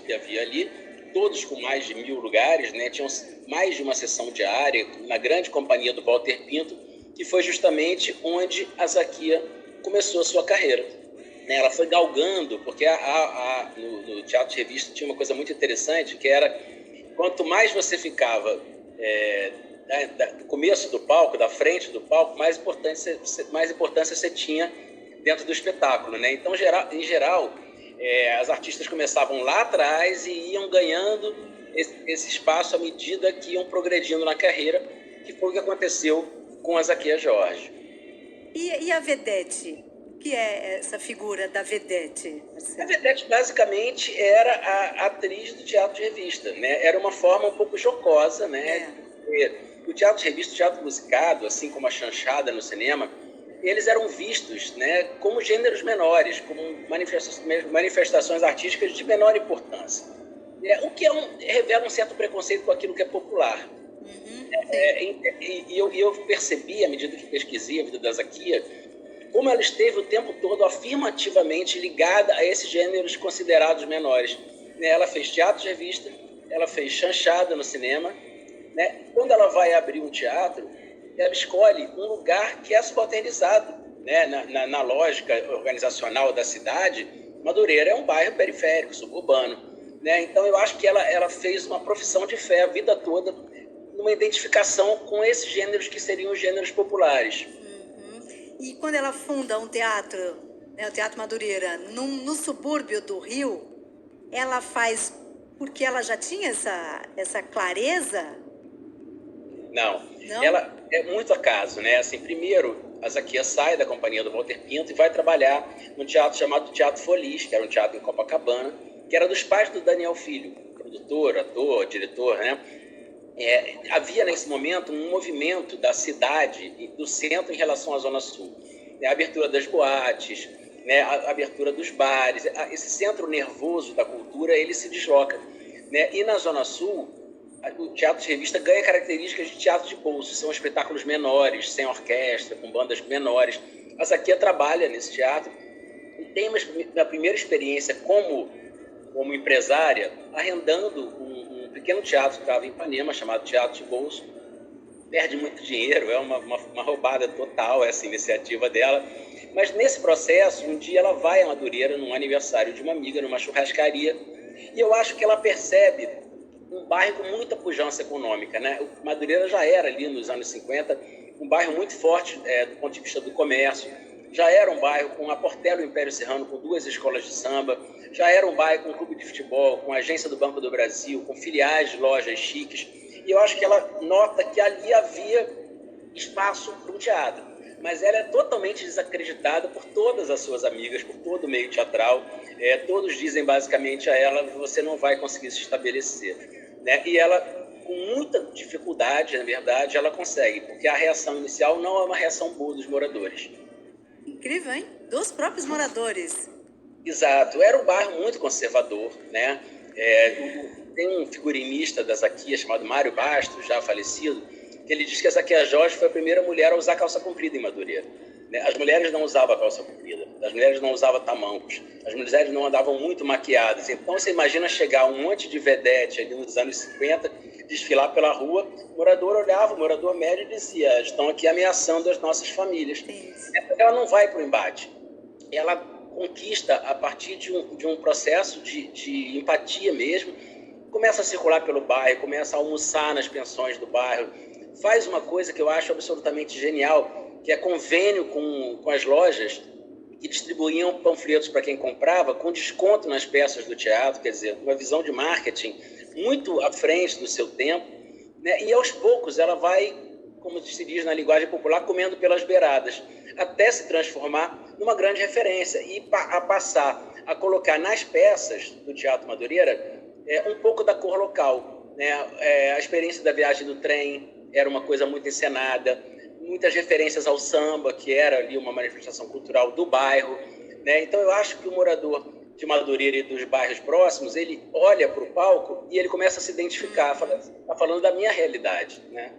que havia ali, todos com mais de 1.000 lugares, né? Tinham mais de uma sessão diária, na grande companhia do Walter Pinto, que foi justamente onde a Zakia começou a sua carreira. Ela foi galgando, porque no teatro de revista tinha uma coisa muito interessante, que era, quanto mais você ficava do começo do palco, da frente do palco, mais importância você tinha dentro do espetáculo, né? Então, em geral, as artistas começavam lá atrás e iam ganhando esse espaço à medida que iam progredindo na carreira, que foi o que aconteceu com a Zakia Jorge. E a vedete? O que é essa figura da vedete? A vedete, basicamente, era a atriz do teatro de revista, né? Era uma forma um pouco jocosa, né? O teatro de revista, o teatro musicado, assim como a chanchada no cinema, eles eram vistos, né, como gêneros menores, como manifestações artísticas de menor importância. O que revela um certo preconceito com aquilo que é popular. E eu percebi, à medida que pesquisei a vida da Zakia, como ela esteve o tempo todo afirmativamente ligada a esses gêneros considerados menores. Ela fez teatro de revista, ela fez chanchada no cinema, né? Quando ela vai abrir um teatro, ela escolhe um lugar que é subalternizado, né? Na lógica organizacional da cidade, Madureira é um bairro periférico, suburbano, né? Então eu acho que ela fez uma profissão de fé a vida toda, numa identificação com esses gêneros que seriam os gêneros populares. E quando ela funda um teatro, né, o Teatro Madureira, no subúrbio do Rio, ela faz porque ela já tinha essa clareza? Não, ela é muito acaso, né? Assim, primeiro, a Zakia sai da companhia do Walter Pinto e vai trabalhar num teatro chamado Teatro Folies, que era um teatro em Copacabana, que era dos pais do Daniel Filho, produtor, ator, diretor, né? Havia nesse momento um movimento da cidade, do centro, em relação à Zona Sul. A abertura das boates, né, a abertura dos bares, esse centro nervoso da cultura, ele se desloca. Né? E na Zona Sul, o teatro de revista ganha características de teatro de bolso, são espetáculos menores, sem orquestra, com bandas menores. A Zakia trabalha nesse teatro e tem uma primeira experiência como empresária, arrendando um pequeno teatro que estava em Ipanema, chamado Teatro de Bolso. Perde muito dinheiro, é uma roubada total essa iniciativa dela. Mas nesse processo, um dia ela vai a Madureira num aniversário de uma amiga, numa churrascaria, e eu acho que ela percebe um bairro com muita pujança econômica, né? O Madureira já era, ali nos anos 50, um bairro muito forte do ponto de vista do comércio, já era um bairro com a Portela e o Império Serrano, com 2 escolas de samba, já era um bairro com um clube de futebol, com a agência do Banco do Brasil, com filiais de lojas chiques, e eu acho que ela nota que ali havia espaço para um teatro, mas ela é totalmente desacreditada por todas as suas amigas, por todo o meio teatral. Todos dizem basicamente a ela: você não vai conseguir se estabelecer, né? E ela, com muita dificuldade, na verdade, ela consegue, porque a reação inicial não é uma reação boa dos moradores. Incrível, hein? Dos próprios moradores. Exato, era um bairro muito conservador, né? Tem um figurinista da Zakia chamado Mário Bastos, já falecido, que ele diz que a Zakia Jorge foi a primeira mulher a usar calça comprida em Madureira. As mulheres não usavam calça comprida, as mulheres não usavam tamancos, as mulheres não andavam muito maquiadas. Então você imagina chegar um monte de vedete ali nos anos 50, desfilar pela rua, o morador olhava, o morador médio, e dizia: estão aqui ameaçando as nossas famílias. Ela não vai para o embate, ela conquista a partir de um processo de empatia mesmo, começa a circular pelo bairro, começa a almoçar nas pensões do bairro, faz uma coisa que eu acho absolutamente genial, que é convênio com as lojas que distribuíam panfletos para quem comprava com desconto nas peças do teatro, quer dizer, uma visão de marketing muito à frente do seu tempo, né? E aos poucos ela vai, como se diz na linguagem popular, comendo pelas beiradas, até se transformar numa grande referência e a passar a colocar nas peças do Teatro Madureira um pouco da cor local, né? A experiência da viagem do trem era uma coisa muito encenada, muitas referências ao samba, que era ali uma manifestação cultural do bairro, né? Então eu acho que o morador de Madureira e dos bairros próximos, ele olha para o palco e ele começa a se identificar, está falando da minha realidade, né?